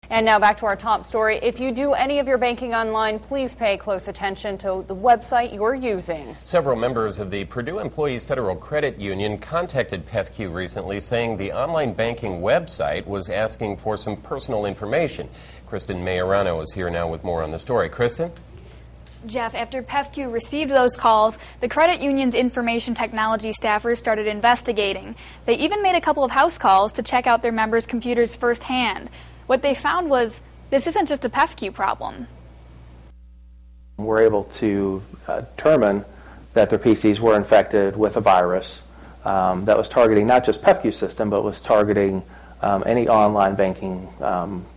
And now back to our top story. If you do any of your banking online, please pay close attention to the website you're using. Several members of the Purdue Employees Federal Credit Union contacted PEFCU recently saying the online banking website was asking for some personal information. Kristen Majorano is here now with more on the story. Kristen? Jeff, after PEFCU received those calls, the credit union's information technology staffers started investigating. They even made a couple of house calls to check out their members' computers firsthand. What they found was this isn't just a PEFCU problem. We're able to determine that their PCs were infected with a virus that was targeting not just PEFCU's system, but was targeting any online banking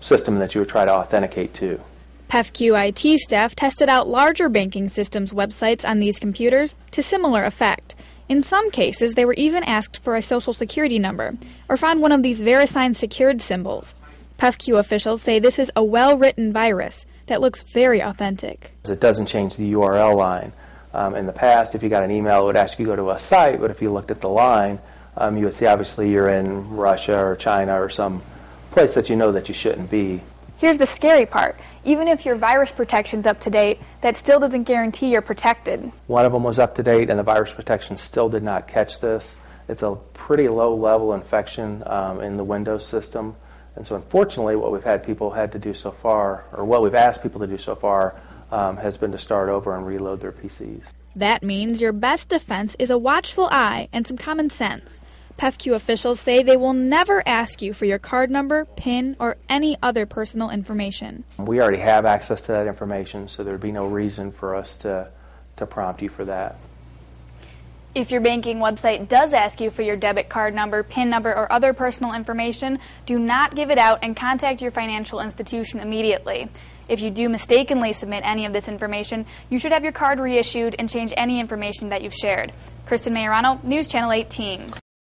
system that you would try to authenticate to. PEFCU IT staff tested out larger banking systems websites on these computers to similar effect. In some cases, they were even asked for a social security number or found one of these VeriSign secured symbols. PEFCU officials say this is a well-written virus that looks very authentic. It doesn't change the URL line. In the past, if you got an email, it would ask you to go to a site, but if you looked at the line, you would see obviously you're in Russia or China or some place that you know that you shouldn't be. Here's the scary part. Even if your virus protection's up to date, that still doesn't guarantee you're protected. One of them was up to date and the virus protection still did not catch this. It's a pretty low level infection in the Windows system. And so unfortunately what we've had people had to do so far, or what we've asked people to do so far, has been to start over and reload their PCs. That means your best defense is a watchful eye and some common sense. PEFCU officials say they will never ask you for your card number, PIN, or any other personal information. We already have access to that information, so there would be no reason for us to prompt you for that. If your banking website does ask you for your debit card number, PIN number, or other personal information, do not give it out and contact your financial institution immediately. If you do mistakenly submit any of this information, you should have your card reissued and change any information that you've shared. Kristen Majorano, News Channel 18.